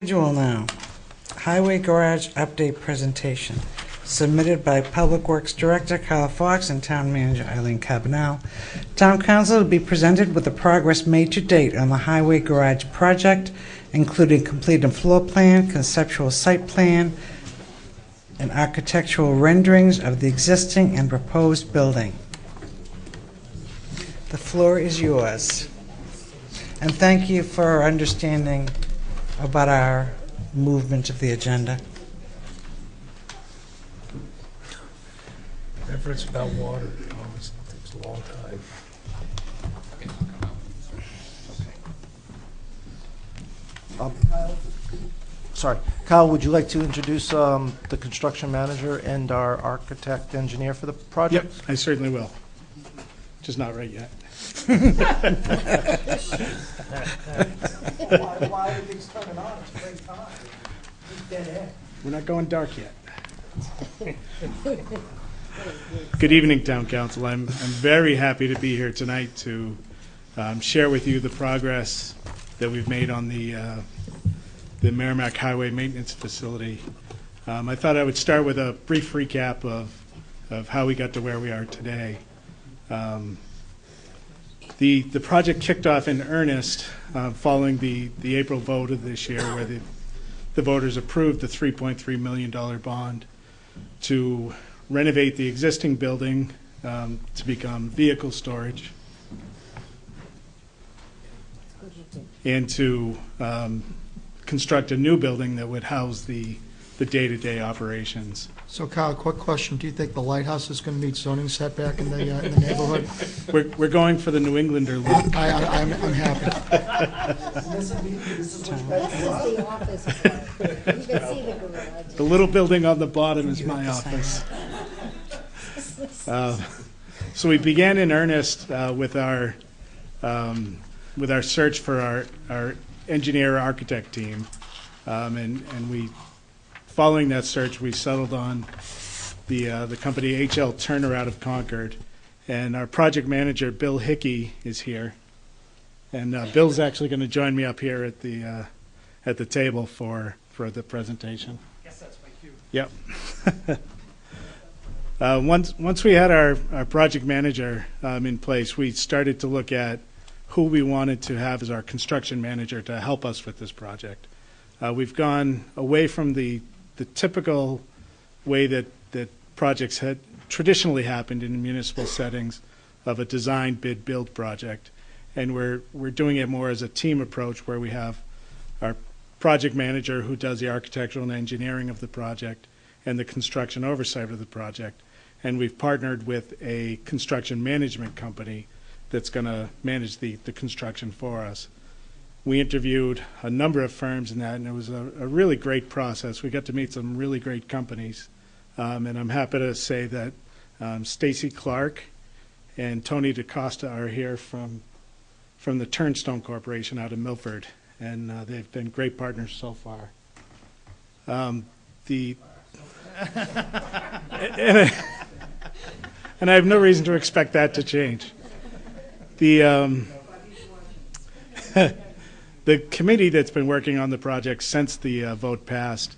Schedule now. Highway Garage Update Presentation, submitted by Public Works Director Kyle Fox and Town Manager Eileen Cabanel. Town Council will be presented with the progress made to date on the Highway Garage project, including completed floor plan, conceptual site plan, and architectural renderings of the existing and proposed building. The floor is yours. And thank you for understanding about our movement of the agenda. Whenever it's about water, it always takes a long time. Sorry. Kyle, would you like to introduce the construction manager and our architect engineer for the project? Yep, I certainly will. Just not right yet. Why are things turning on? It's a great time. It's dead end. We're not going dark yet. Good evening, Town Council. I'm very happy to be here tonight to share with you the progress that we've made on the Merrimack Highway Maintenance Facility. I thought I would start with a brief recap of how we got to where we are today. The project kicked off in earnest following the April vote of this year, where the voters approved the $3.3 million bond to renovate the existing building to become vehicle storage and to construct a new building that would house the day-to-day operations. So Kyle, quick question. Do you think the lighthouse is going to meet zoning setback in the neighborhood? We're going for the New Englander look. I'm happy. This is the office part. You can see the garage. The little building on the bottom is my office. So we began in earnest with our search for our engineer architect team, and we, following that search, we settled on the company H.L. Turner out of Concord, and our project manager Bill Hickey is here, and Bill's actually going to join me up here at the table for the presentation. Yes, that's my cue. Yep. Once we had our project manager in place, we started to look at who we wanted to have as our construction manager to help us with this project. We've gone away from the typical way that projects had traditionally happened in municipal settings of a design, bid, build project, and we're doing it more as a team approach, where we have our project manager who does the architectural and engineering of the project and the construction oversight of the project, and we've partnered with a construction management company that's going to manage the construction for us. We interviewed a number of firms in that, and it was a really great process. We got to meet some really great companies, and I'm happy to say that Stacy Clark and Tony DaCosta are here from the Turnstone Corporation out of Milford, and they've been great partners so far. And I have no reason to expect that to change. The committee that's been working on the project since the vote passed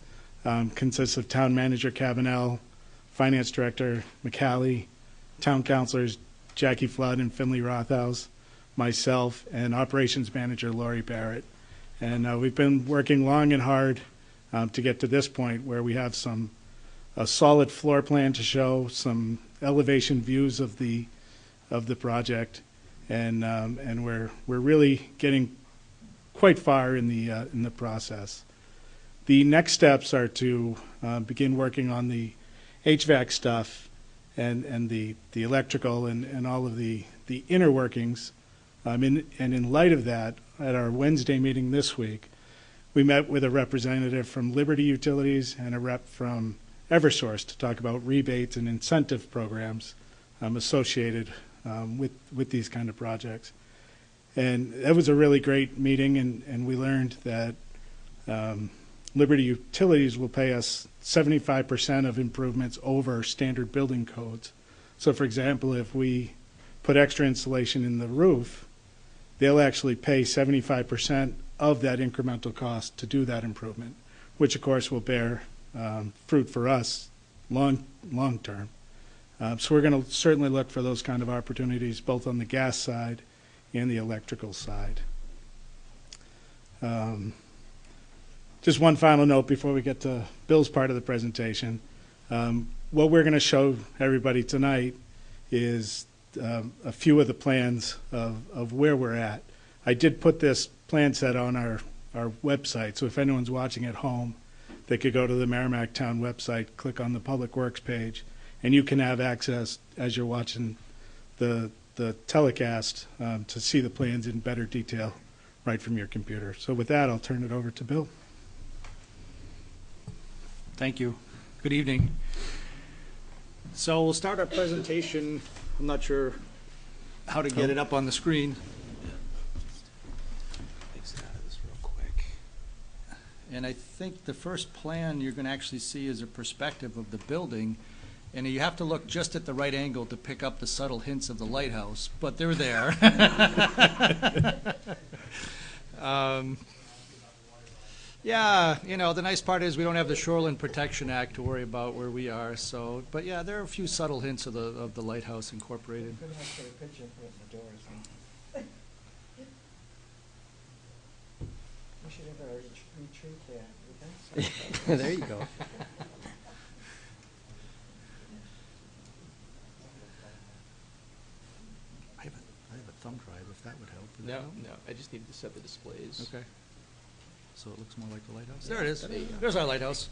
consists of Town Manager Cabanel, Finance Director McCallie, Town Councilors Jackie Flood and Finley Rothaus, myself, and Operations Manager Lori Barrett. And we've been working long and hard to get to this point where we have a solid floor plan to show, some elevation views of the project, and we're really getting quite far in the process. The next steps are to begin working on the HVAC stuff and the electrical and all of the inner workings. And in light of that, at our Wednesday meeting this week, we met with a representative from Liberty Utilities and a rep from Eversource to talk about rebates and incentive programs associated with these kind of projects. And that was a really great meeting, and we learned that Liberty Utilities will pay us 75% of improvements over standard building codes. So, for example, if we put extra insulation in the roof, they'll actually pay 75% of that incremental cost to do that improvement, which of course will bear fruit for us long term. So we're going to certainly look for those kind of opportunities both on the gas side and the electrical side. Just one final note before we get to Bill's part of the presentation. What we're going to show everybody tonight is a few of the plans of where we're at. I did put this plan set on our website, so if anyone's watching at home, they could go to the Merrimack Town website, click on the Public Works page, and you can have access as you're watching the telecast to see the plans in better detail right from your computer. So with that, I'll turn it over to Bill. Thank you. Good evening. So we'll start our presentation. I'm not sure how to get it up on the screen. And I think the first plan you're going to actually see is a perspective of the building. And you have to look just at the right angle to pick up the subtle hints of the lighthouse, but they're there. Yeah, you know, the nice part is we don't have the Shoreline Protection Act to worry about where we are. So, but yeah, there are a few subtle hints of the lighthouse incorporated. There you go. I have a thumb drive if that would help. Would that No, help? no, I just needed to set the displays. Okay. So it looks more like the lighthouse? Yeah, There it is. there you go. There's our lighthouse.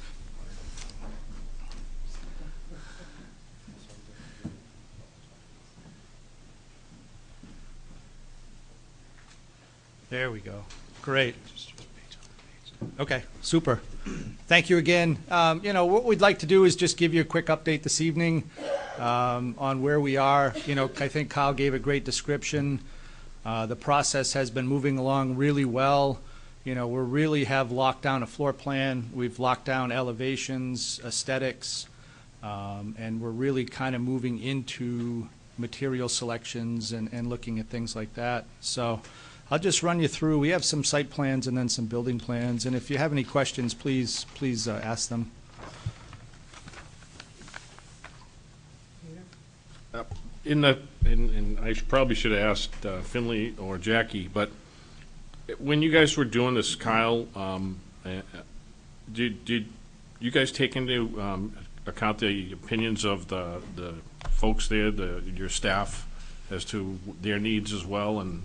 There we go. Great. Okay, super. Thank you again. You know, what we'd like to do is just give you a quick update this evening on where we are. You know, I think Kyle gave a great description. The process has been moving along really well. You know, we really have locked down a floor plan. We've locked down elevations, aesthetics, and we're really kind of moving into material selections and looking at things like that. So I'll just run you through. We have some site plans and then some building plans. And if you have any questions, please ask them. And I probably should have asked Finley or Jackie, but when you guys were doing this, Kyle, did you guys take into account the opinions of the folks there, your staff, as to their needs as well? And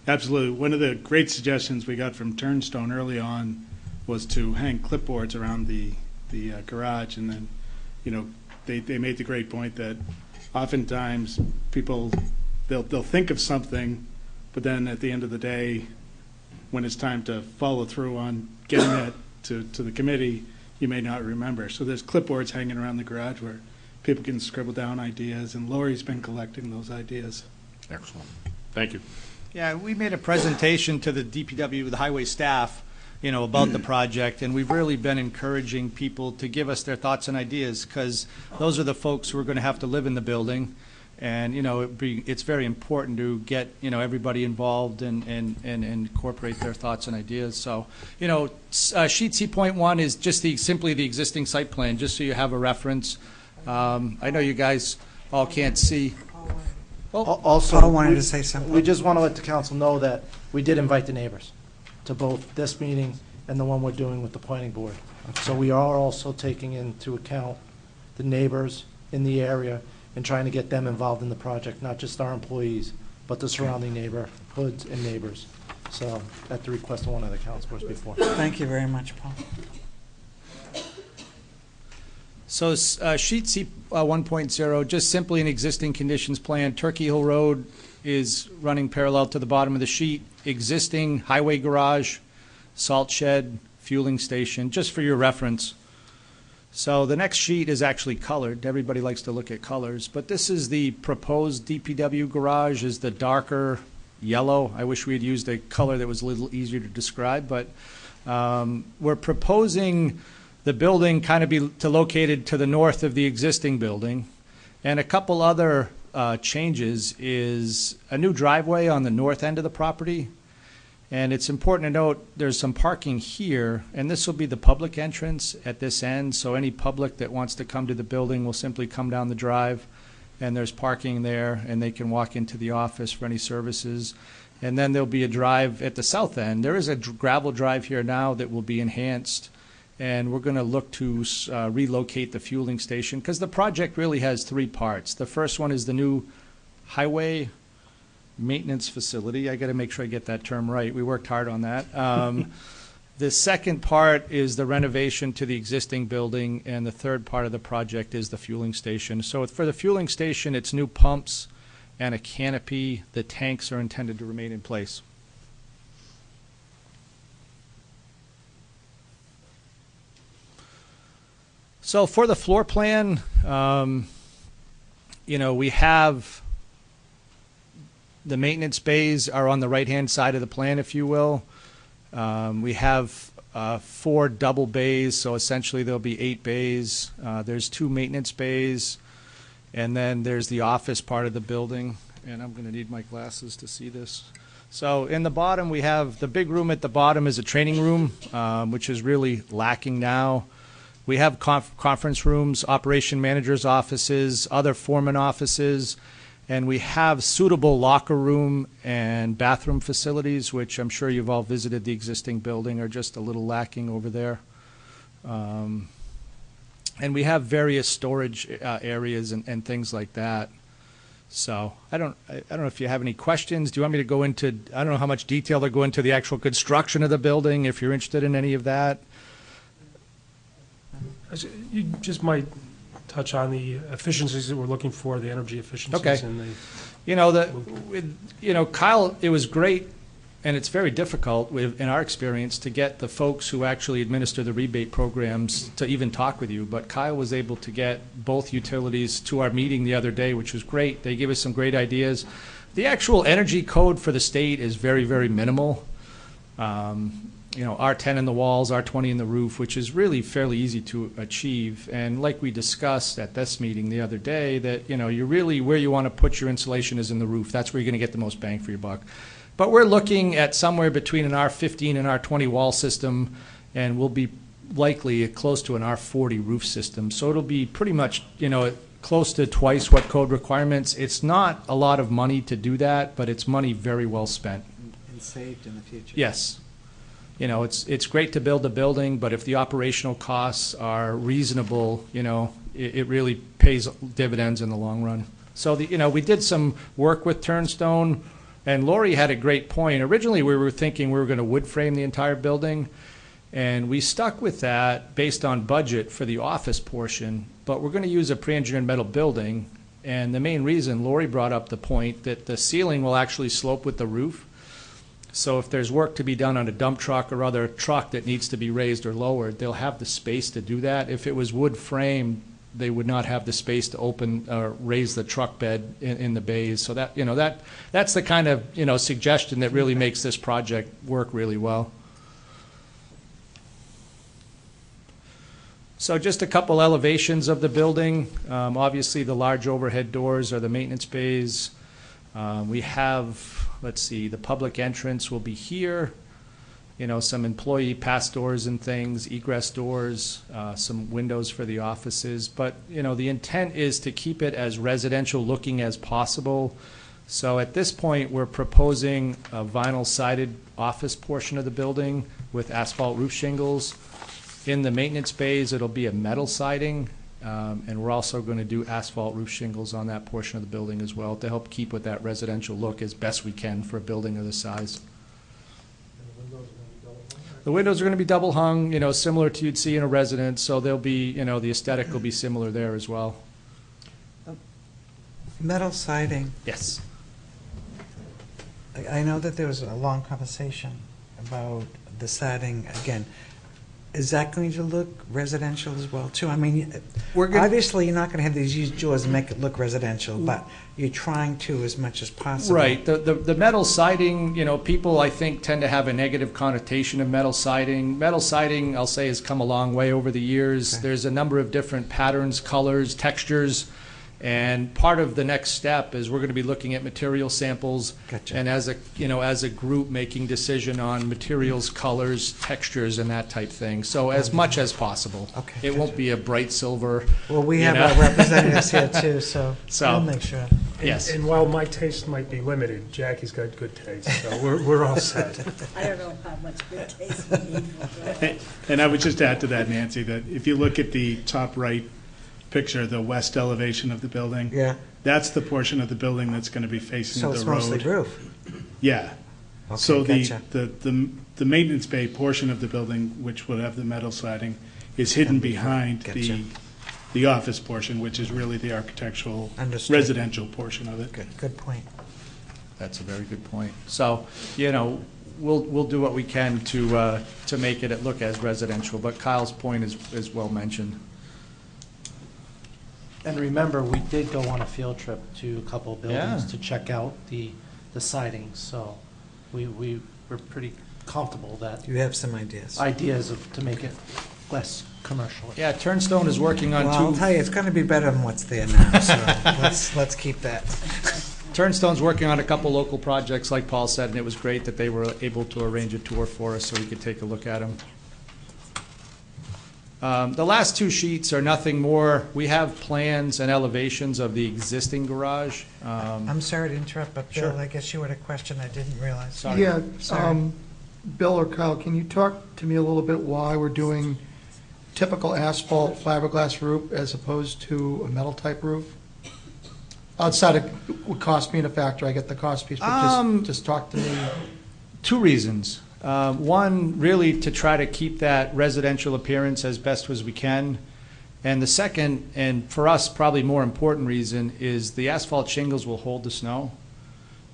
Absolutely. One of the great suggestions we got from Turnstone early on was to hang clipboards around the garage, and then, you know, they made the great point that oftentimes people they'll think of something, but then at the end of the day, when it's time to follow through on getting that to the committee, you may not remember. So there's clipboards hanging around the garage where people can scribble down ideas, and Lori's been collecting those ideas. excellent. Thank you. Yeah, we made a presentation to the DPW, the highway staff, you know, about the project, and we've really been encouraging people to give us their thoughts and ideas, because those are the folks who are going to have to live in the building. And, you know, it's very important to get, you know, everybody involved and incorporate their thoughts and ideas. So, you know, sheet C.1 is just simply the existing site plan, just so you have a reference. I know you guys all can't see. Also, Paul wanted to say something. we just want to let the council know that we did invite the neighbors to both this meeting and the one we're doing with the planning board. So we are also taking into account the neighbors in the area and trying to get them involved in the project, not just our employees, but the surrounding neighborhoods and neighbors. So at the request of one of the councilors before. Thank you very much, Paul. So sheet C 1.0, just simply an existing conditions plan. Turkey Hill Road is running parallel to the bottom of the sheet. Existing highway garage, salt shed, fueling station, just for your reference. So the next sheet is actually colored. Everybody likes to look at colors, but this is the proposed DPW garage, is the darker yellow. I wish we had used a color that was a little easier to describe, but we're proposing the building kind of be located to the north of the existing building. And a couple other changes is a new driveway on the north end of the property. And it's important to note, there's some parking here, and this will be the public entrance at this end, so any public that wants to come to the building will simply come down the drive, and there's parking there, and they can walk into the office for any services. And then there'll be a drive at the south end. There is a gravel drive here now that will be enhanced, and we're going to look to relocate the fueling station, because the project really has three parts. The first one is the new highway maintenance facility. I got to make sure I get that term right. We worked hard on that. The second part is the renovation to the existing building, and the third part of the project is the fueling station. So for the fueling station, it's new pumps and a canopy. The tanks are intended to remain in place. So for the floor plan, we have the maintenance bays are on the right-hand side of the plan, if you will. We have 4 double bays, so essentially there'll be 8 bays. There's 2 maintenance bays, and then there's the office part of the building. And I'm going to need my glasses to see this. So in the bottom, we have the big room at the bottom is a training room, which is really lacking now. We have conference rooms, operation managers' offices, other foreman offices, and we have suitable locker room and bathroom facilities, which I'm sure you've all visited the existing building, are just a little lacking over there. And we have various storage areas and things like that. So I don't know if you have any questions. Do you want me to go into, I don't know how much detail to go into the actual construction of the building, if you're interested in any of that. You just might touch on the efficiencies that we're looking for, the energy efficiencies. Okay. And the Kyle, it was great, and it's very difficult in our experience to get the folks who actually administer the rebate programs to even talk with you. But Kyle was able to get both utilities to our meeting the other day, which was great. They gave us some great ideas. The actual energy code for the state is very, very minimal. R10 in the walls, R20 in the roof, which is really fairly easy to achieve. And like we discussed at this meeting the other day, that, you really, where you want to put your insulation is in the roof. That's where you're going to get the most bang for your buck. But we're looking at somewhere between an R15 and R20 wall system, and we'll be likely close to an R40 roof system. So it'll be pretty much, close to twice what code requirements. It's not a lot of money to do that, but it's money very well spent. And saved in the future. Yes. It's great to build a building, but if the operational costs are reasonable, it really pays dividends in the long run. So we did some work with Turnstone, and Lori had a great point. Originally, we were thinking we were going to wood frame the entire building, and we stuck with that based on budget for the office portion, but we're going to use a pre-engineered metal building. And the main reason, Lori brought up the point that the ceiling will actually slope with the roof. So if there's work to be done on a dump truck or other truck that needs to be raised or lowered, they'll have the space to do that. If it was wood framed, they would not have the space to open or raise the truck bed in the bays. So that's the kind of suggestion that really makes this project work really well. So just a couple elevations of the building. Obviously, the large overhead doors are the maintenance bays. We have, let's see, the public entrance will be here. Some employee pass doors and things, egress doors, some windows for the offices. But, the intent is to keep it as residential looking as possible. So at this point, we're proposing a vinyl sided office portion of the building with asphalt roof shingles. In the maintenance bays, it'll be a metal siding. And we're also going to do asphalt roof shingles on that portion of the building as well to help keep with that residential look as best we can for a building of this size. The windows are going to be double hung, similar to you'd see in a residence, so they'll be, the aesthetic will be similar there as well. Metal siding. Yes. I know that there was a long conversation about the siding again. Is that going to look residential as well, too? I mean, obviously, you're not going to have these huge doors and make it look residential, but you're trying to as much as possible. Right. The metal siding, people, I think, tend to have a negative connotation of metal siding. Metal siding, I'll say, has come a long way over the years. Okay. There's a number of different patterns, colors, textures, And part of the next step is we're going to be looking at material samples. Gotcha. And as a group, making decision on materials, colors, textures, and that type thing. So as much as possible. Okay, It won't gotcha. be a bright silver. Well, we You have know? our representatives here too, so So- I'll make sure. Yes. And while my taste might be limited, Jackie's got good taste, so we're all set. I don't know how much good taste we need for that. And I would just add to that, Nancy, that if you look at the top right picture, the west elevation of the building, Yeah, that's the portion of the building that's going to be facing so the it's road. mostly roof. Yeah. Okay, So gotcha. the maintenance bay portion of the building, which would have the metal siding, is hidden behind Gotcha. the office portion, which is really the architectural Understood. residential portion of it. Good point. That's a very good point. So, we'll do what we can to make it look as residential, but Kyle's point is well mentioned. And remember, we did go on a field trip to a couple of buildings Yeah. to check out the siding, so we were pretty comfortable that You have some ideas. ideas to make it less commercial. Yeah, Turnstone is working on Well, I'll two, tell you, it's gonna be better than what's there now, so let's keep that. Turnstone's working on a couple local projects, like Paul said, and it was great that they were able to arrange a tour for us so we could take a look at them. The last two sheets are nothing more. We have plans and elevations of the existing garage. I'm sorry to interrupt, but Bill, Sure. I guess you had a question I didn't realize. Sorry. Yeah, Sorry. Bill or Kyle, can you talk to me a little bit why we're doing typical asphalt fiberglass roof as opposed to a metal type roof? Outside of what cost being a factor, I get the cost piece, but just talk to me. Two reasons. One, really to try to keep that residential appearance as best as we can. And the second, and for us probably more important reason, is the asphalt shingles will hold the snow.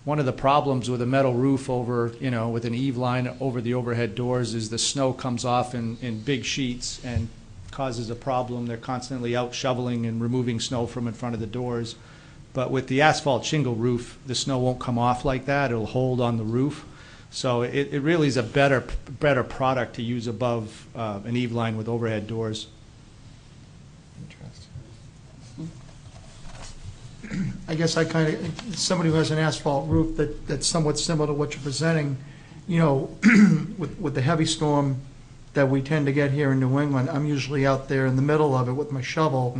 One of the problems with a metal roof over, with an eave line over the overhead doors is the snow comes off in big sheets and causes a problem. They're constantly out shoveling and removing snow from in front of the doors. But with the asphalt shingle roof, the snow won't come off like that. It'll hold on the roof. So it really is a better product to use above an eave line with overhead doors. I guess I kind of, somebody who has an asphalt roof that's somewhat similar to what you're presenting, with the heavy storm that we tend to get here in New England, I'm usually out there in the middle of it with my shovel,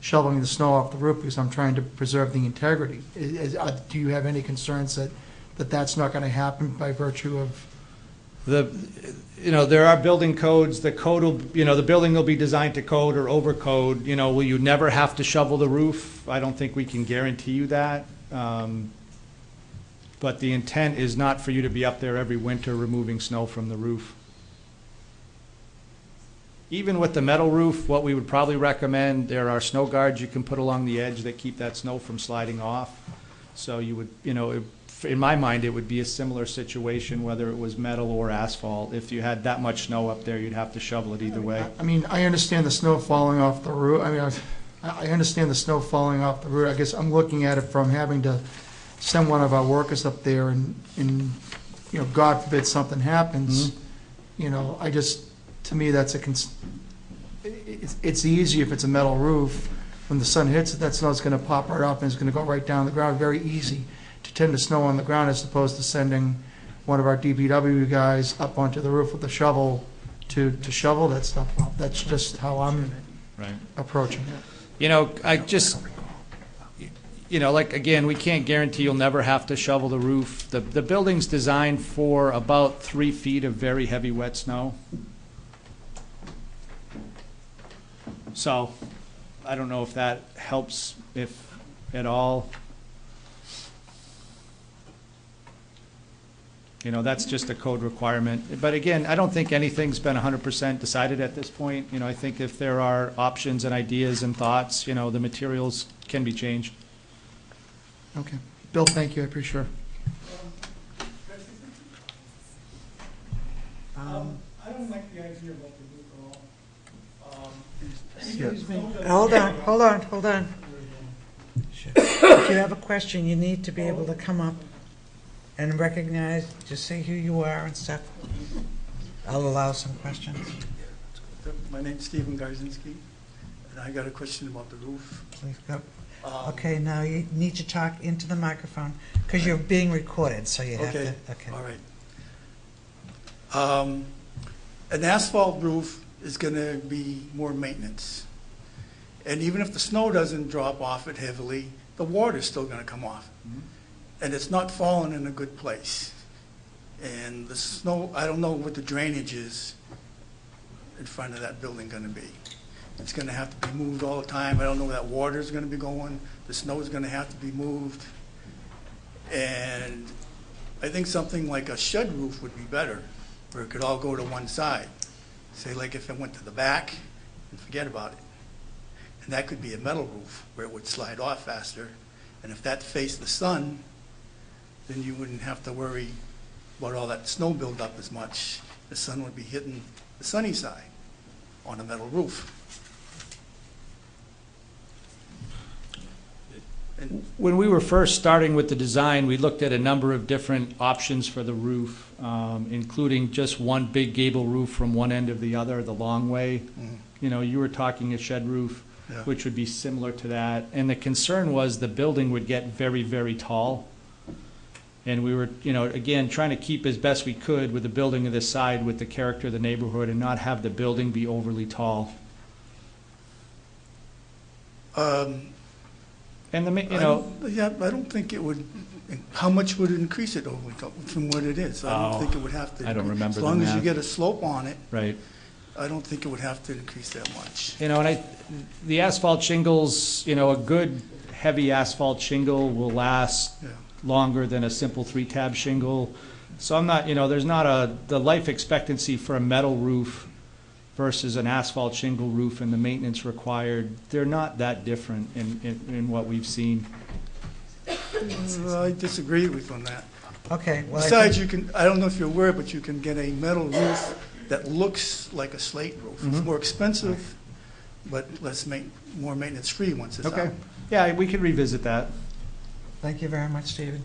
shoveling the snow off the roof because I'm trying to preserve the integrity. Do you have any concerns that that's not going to happen by virtue of? There are building codes. The code will, the building will be designed to code or over code. Will you never have to shovel the roof? I don't think we can guarantee you that. But the intent is not for you to be up there every winter removing snow from the roof. Even with the metal roof, what we would probably recommend, there are snow guards you can put along the edge that keep that snow from sliding off. So you would, in my mind, it would be a similar situation whether it was metal or asphalt. If you had that much snow up there, you'd have to shovel it either way. I mean, I understand the snow falling off the roof. I mean, I understand the snow falling off the roof. I guess I'm looking at it from having to send one of our workers up there and God forbid something happens. I just, to me, that's it's easy if it's a metal roof. When the sun hits it, that snow's going to pop right off and it's going to go right down the ground. Very easy to tend to snow on the ground as opposed to sending one of our DPW guys up onto the roof with a shovel to shovel that stuff off. That's just how I'm approaching it. I just, like, again, we can't guarantee you'll never have to shovel the roof. The building's designed for about 3 feet of very heavy wet snow. So, I don't know if that helps, if at all. That's just a code requirement. But again, I don't think anything's been 100% decided at this point. I think if there are options and ideas and thoughts, the materials can be changed. Okay. Bill, thank you. I appreciate it. I don't like the idea about the roof at all. Excuse me. Hold on. If you have a question, you need to be able to come up and recognize, just say who you are and stuff. I'll allow some questions. My name's Stephen Garzinski, and I got a question about the roof. Please go. Okay, now you need to talk into the microphone, because you're being recorded, so you have to, Okay, okay. all right. An asphalt roof is going to be more maintenance. And even if the snow doesn't drop off it heavily, the water's still going to come off. And it's not falling in a good place. And the snow, I don't know what the drainage is in front of that building going to be. It's going to have to be moved all the time. I don't know where that water's going to be going. The snow is going to have to be moved. And I think something like a shed roof would be better, where it could all go to one side. Say like if it went to the back, and forget about it. And that could be a metal roof where it would slide off faster. And if that faced the sun, then you wouldn't have to worry about all that snow buildup as much. The sun would be hitting the sunny side on a metal roof. And When we were first starting with the design, we looked at a number of different options for the roof, including just one big gable roof from one end of the other, the long way. You know, you were talking a shed roof, Yeah. which would be similar to that. And the concern was the building would get very, very tall. And we were, you know, again, trying to keep as best we could with the building of this side with the character of the neighborhood and not have the building be overly tall. And the, you know, Yeah, I don't think it would, how much would it increase it over from what it is? I don't think it would have to. I don't remember As long the as you math. get a slope on it, right. I don't think it would have to increase that much. You know, and the asphalt shingles, you know, a good heavy asphalt shingle will last Yeah. longer than a simple 3-tab shingle. So I'm not, you know, there's not the life expectancy for a metal roof versus an asphalt shingle roof and the maintenance required, they're not that different in what we've seen. I disagree with on that. Okay, well, I Besides, think, you can, I don't know if you're aware, but you can get a metal roof that looks like a slate roof. It's more expensive, but more maintenance-free once it's out. Yeah, we could revisit that. thank you very much, David.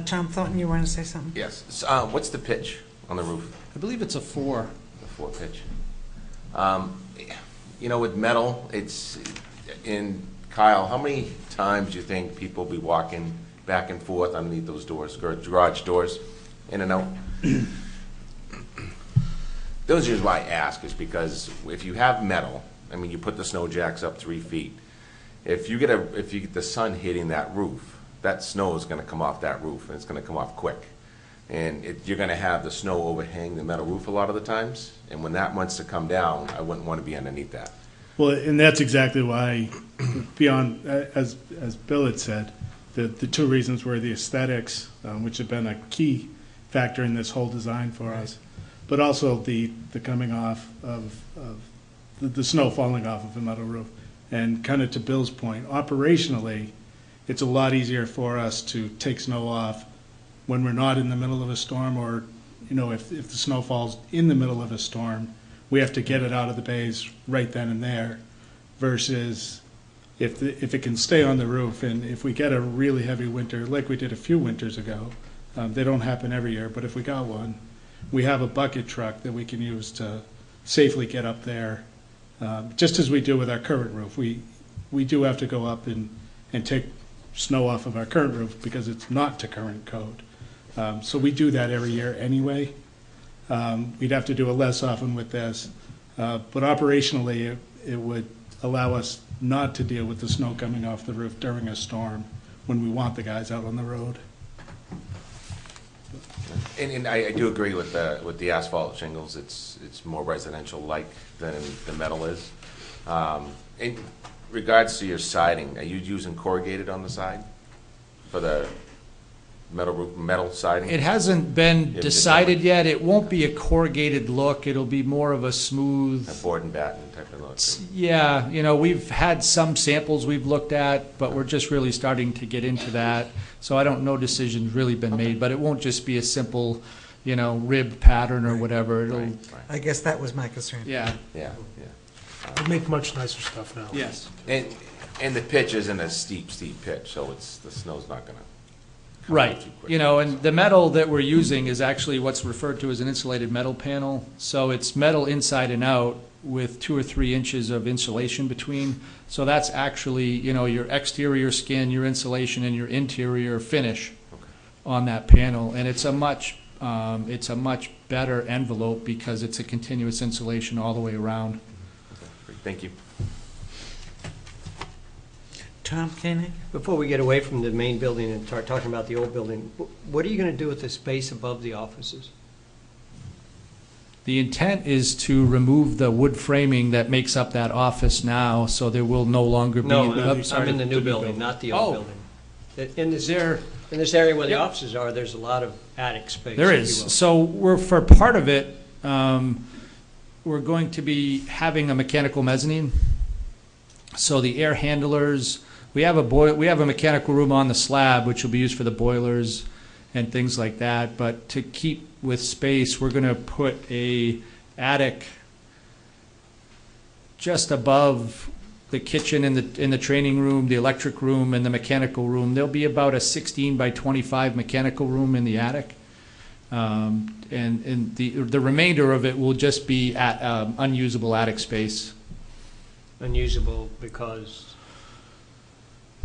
Tom Thornton, you want to say something? Yes. What's the pitch on the roof? I believe it's a 4. The 4 pitch. You know, with metal, it's in Kyle. How many times do you think people be walking back and forth underneath those doors, garage doors, in and out? The only reason why I ask is because if you have metal, I mean, you put the snow jacks up 3 feet. If you get the sun hitting that roof, that snow is going to come off that roof, and it's going to come off quick. And you're going to have the snow overhang the metal roof a lot of the times. And when that wants to come down, I wouldn't want to be underneath that. Well, and that's exactly why, beyond, as Bill had said, the two reasons were the aesthetics, which have been a key factor in this whole design for us, but also the coming off of the snow falling off of a metal roof. And kind of to Bill's point, operationally, it's a lot easier for us to take snow off when we're not in the middle of a storm, or, you know, if the snow falls in the middle of a storm, we have to get it out of the bays right then and there, versus if it can stay on the roof. And if we get a really heavy winter, like we did a few winters ago, they don't happen every year, but if we got one, we have a bucket truck that we can use to safely get up there, just as we do with our current roof. We do have to go up and take snow off of our current roof because it's not to current code. So we do that every year anyway. We'd have to do it less often with this, but operationally it would allow us not to deal with the snow coming off the roof during a storm when we want the guys out on the road. And I do agree with the asphalt shingles. It's more residential-like than the metal is. In regards to your siding, are you using corrugated on the side for the metal siding? It hasn't been Yeah, decided yet. It won't be a corrugated look. It'll be more of a smooth. A board and batten type of look. Yeah, you know, we've had some samples we've looked at, but we're just really starting to get into that. So I don't know decisions really been made, but it won't just be a simple, you know, rib pattern or whatever. It'll, Right. I guess that was my concern. yeah. Yeah. We make much nicer stuff now. Yes. And the pitch isn't a steep pitch, so the snow's not gonna come Right. out too quick. You know, and the metal that we're using is actually what's referred to as an insulated metal panel. So it's metal inside and out with 2 or 3 inches of insulation between. So that's actually, you know, your exterior skin, your insulation, and your interior finish on that panel. And it's a much better envelope because it's a continuous insulation all the way around. Great, thank you. Tom Koenig? Before we get away from the main building and start talking about the old building, what are you going to do with the space above the offices? The intent is to remove the wood framing that makes up that office now, so there will no longer be. No, Oops, I'm in the new to be building, built. not the Oh. old building. In this area where the offices are, there's a lot of attic space. There if you is. will. So for part of it, we're going to be having a mechanical mezzanine. So the air handlers, we have a mechanical room on the slab, which will be used for the boilers and things like that. But to keep with space, we're going to put a attic just above the kitchen in the training room, the electric room, and the mechanical room. There'll be about a 16 by 25 mechanical room in the attic. And the remainder of it will just be unusable attic space. Unusable because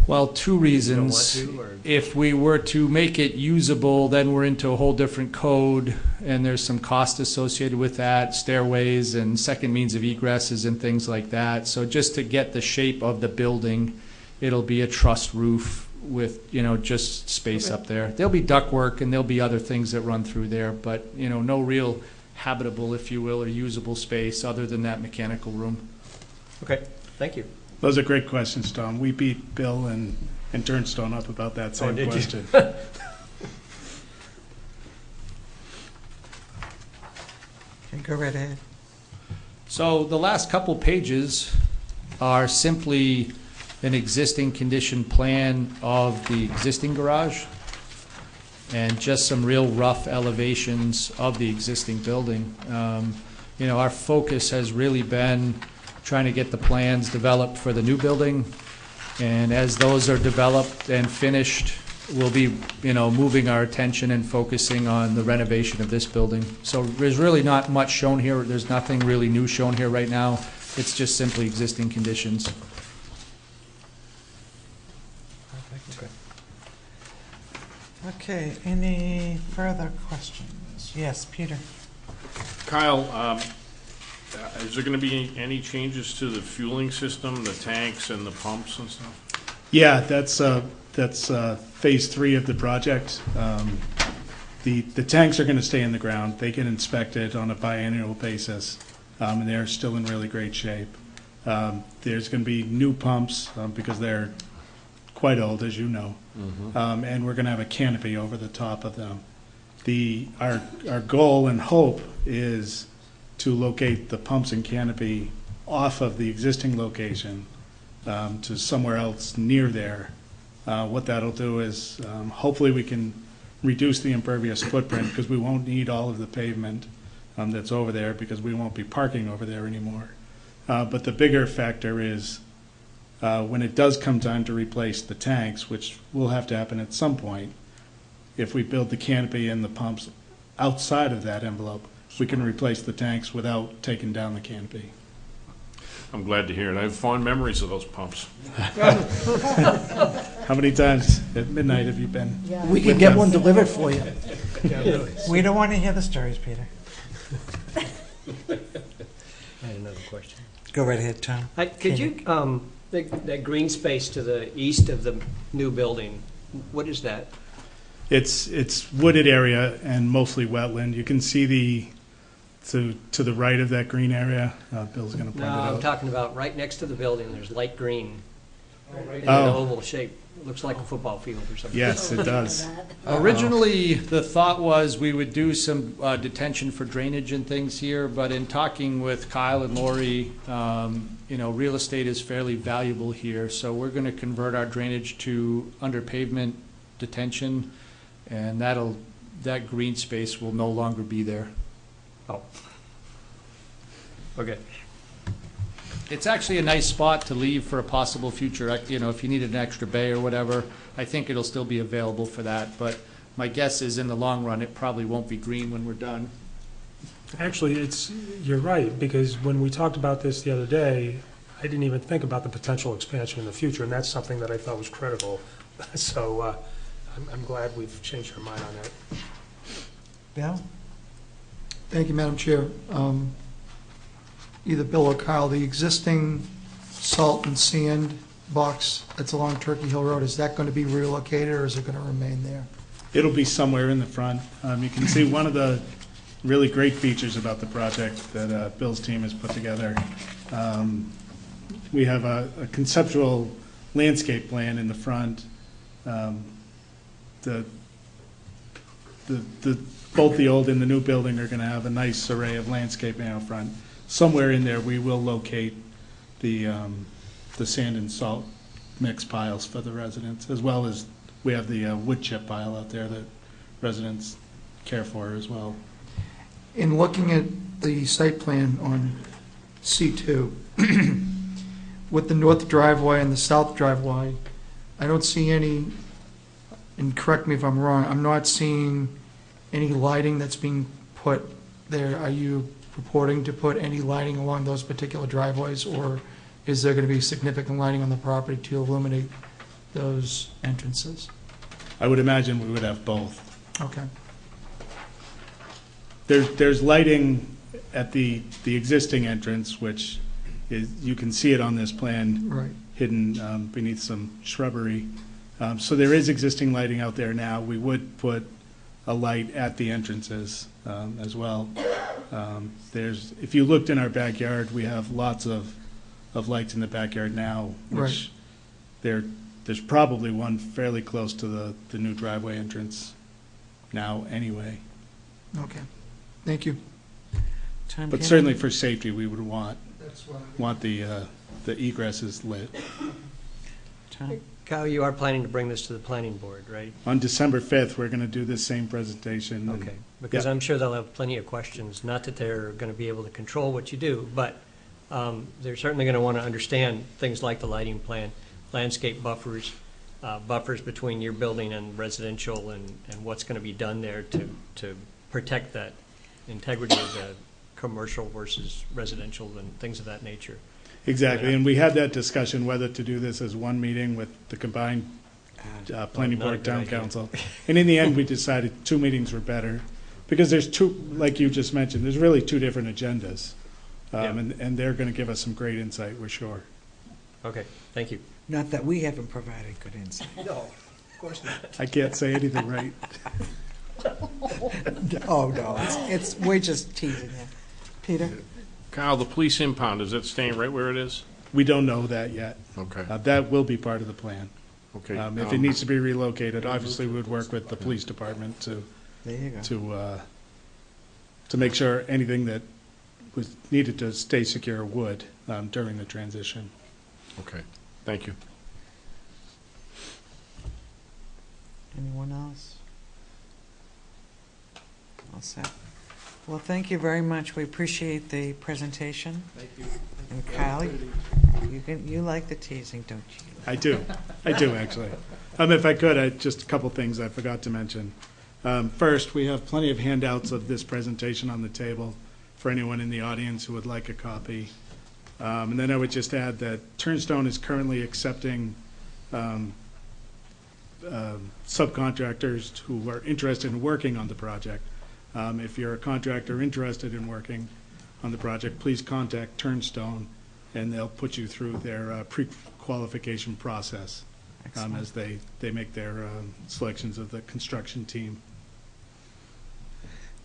Well, 2 you don't want reasons. to, or If we were to make it usable, then we're into a whole different code, and there's some cost associated with that, stairways and second means of egresses and things like that. So just to get the shape of the building, it'll be a truss roof with, you know, just space up there. There'll be ductwork and there'll be other things that run through there, but, you know, no real habitable, if you will, or usable space other than that mechanical room. Okay, thank you. Those are great questions, Tom. We beat Bill and Turnstone up about that same did you? question. Okay, go right ahead. So the last couple pages are simply an existing condition plan of the existing garage and just some real rough elevations of the existing building. You know, our focus has really been trying to get the plans developed for the new building, and as those are developed and finished, we'll be, you know, moving our attention and focusing on the renovation of this building. So there's really not much shown here. There's nothing really new shown here right now. It's just simply existing conditions. Okay, any further questions? Yes, Peter? Kyle, is there going to be any changes to the fueling system, the tanks and the pumps and stuff? Yeah, that's phase 3 of the project. The tanks are going to stay in the ground. They get inspected on a biannual basis, and they're still in really great shape. There's going to be new pumps because they're quite old, as you know, and we're going to have a canopy over the top of them. Our goal and hope is to locate the pumps and canopy off of the existing location to somewhere else near there. What that'll do is hopefully we can reduce the impervious footprint because we won't need all of the pavement that's over there because we won't be parking over there anymore. But the bigger factor is when it does come time to replace the tanks, which will have to happen at some point, if we build the canopy and the pumps outside of that envelope, we can replace the tanks without taking down the canopy. I'm glad to hear it. I have fond memories of those pumps. How many times at midnight have you been? We can get one delivered for you. We don't want to hear the stories, Peter. I had another question. Go right ahead, Tom. Could you, that green space to the east of the new building, what is that? It's wooded area and mostly wetland. You can see to the right of that green area. Bill's going to point No, it I'm out. talking about right next to the building, there's light green. In an Oh. oval shape, looks like a football field or something. Yes, it does. Originally, the thought was we would do some detention for drainage and things here, but in talking with Kyle and Lori, you know, real estate is fairly valuable here, so we're going to convert our drainage to under pavement detention, and that green space will no longer be there. Oh. Okay. It's actually a nice spot to leave for a possible future, you know, if you needed an extra bay or whatever. I think it'll still be available for that, but my guess is in the long run, it probably won't be green when we're done. Actually, you're right, because when we talked about this the other day, I didn't even think about the potential expansion in the future, and that's something that I thought was critical. So I'm glad we've changed our mind on that. Bill? Thank you, Madam Chair. Either Bill or Kyle, the existing salt and sand box that's along Turkey Hill Road, is that going to be relocated or is it going to remain there? It'll be somewhere in the front. You can see one of the really great features about the project that Bill's team has put together. We have a conceptual landscape plan in the front. Both the old and the new building are going to have a nice array of landscaping out front. Somewhere in there, we will locate the sand and salt mix piles for the residents, as well as we have the wood chip pile out there that residents care for as well. In looking at the site plan on C2, with the north driveway and the south driveway, I don't see any, and correct me if I'm wrong, I'm not seeing any lighting that's being put there. Are you purporting to put any lighting along those particular driveways, or is there going to be significant lighting on the property to illuminate those entrances? I would imagine we would have both. Okay. There's lighting at the existing entrance, which is, you can see it on this plan, Right. hidden beneath some shrubbery. So there is existing lighting out there now. We would put a light at the entrances as well. If you looked in our backyard, we have lots of lights in the backyard now, which there's probably one fairly close to the new driveway entrance now anyway. Okay. Thank you. Tom But Kenny? certainly for safety, we would want That's what the egresses lit. Tom? Kyle, you are planning to bring this to the planning board, right? On December 5th, we're going to do this same presentation. and- Okay, because Yeah. I'm sure they'll have plenty of questions, not that they're going to be able to control what you do, but they're certainly going to want to understand things like the lighting plan, landscape buffers, buffers between your building and residential, and what's going to be done there to protect that integrity of the commercial versus residential and things of that nature. Exactly, and we had that discussion whether to do this as one meeting with the combined planning Not a board, good town idea. council. And in the end, we decided 2 meetings were better, because there's two, like you just mentioned, there's really 2 different agendas. Yeah. And they're going to give us some great insight, we're sure. Okay, thank you. Not that we haven't provided good insight. No, of course not. I can't say anything right. Oh, no, we're just teasing you. Peter? Kyle, the police impound, is that staying right where it is? We don't know that yet. Okay, That will be part of the plan. okay. If it needs to be relocated, obviously, we would work with the police department to There you go. to make sure anything that was needed to stay secure would during the transition. Okay, thank you. Anyone else? All set. Well, thank you very much. We appreciate the presentation. Thank you. And Kyle, you like the teasing, don't you? I do actually. If I could, just a couple things I forgot to mention. First, we have plenty of handouts of this presentation on the table for anyone in the audience who would like a copy. And then I would just add that Turnstone is currently accepting subcontractors who are interested in working on the project. If you're a contractor interested in working on the project, please contact Turnstone, and they'll put you through their pre-qualification process as they make their selections of the construction team.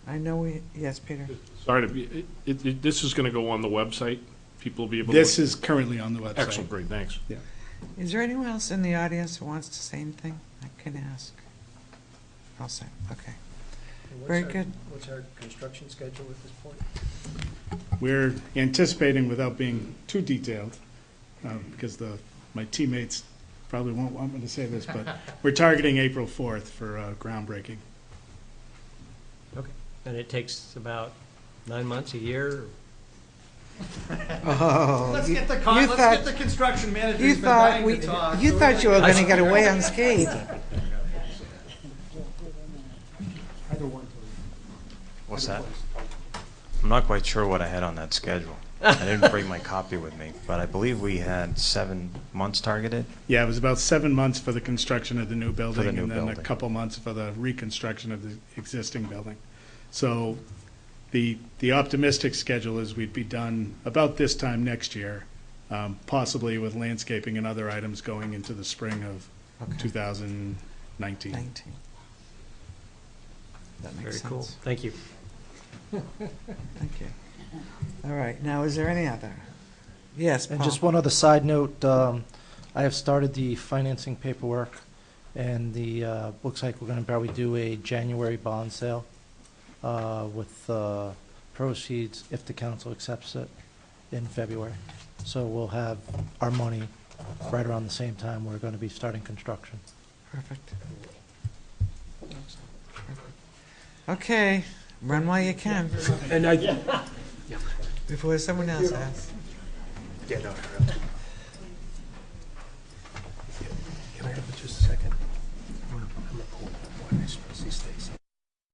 I know yes, Peter? Sorry to be, this is going to go on the website? People will be able to? This is currently on the website. Excellent, great, thanks. Yeah. Is there anyone else in the audience who wants to say anything? I can ask. I'll say, okay. Very good. What's our construction schedule at this point? We're anticipating, without being too detailed, because my teammates probably won't want me to say this, but we're targeting April 4th for groundbreaking. Okay, and it takes about 9 months, a year? Oh, Let's you- get the, you let's thought- get the construction manager You who's been thought dying we, to talk. you thought you were gonna get away unscathed. What's that? I'm not quite sure what I had on that schedule. I didn't bring my copy with me, but I believe we had 7 months targeted. Yeah, it was about 7 months for the construction of the new building, new and then a building. couple months for the reconstruction of the existing building. So the optimistic schedule is we'd be done about this time next year, possibly with landscaping and other items going into the spring of Okay. 2019. 19. That makes Very sense. cool. Thank you. Thank you. All right, now, is there any other? Yes, Paul? And just one other side note, I have started the financing paperwork, and the, looks like we're gonna probably do a January bond sale with proceeds, if the council accepts it, in February. So we'll have our money right around the same time we're gonna be starting construction. Perfect. Okay, run while you can, And I, before someone else asks. yeah, no,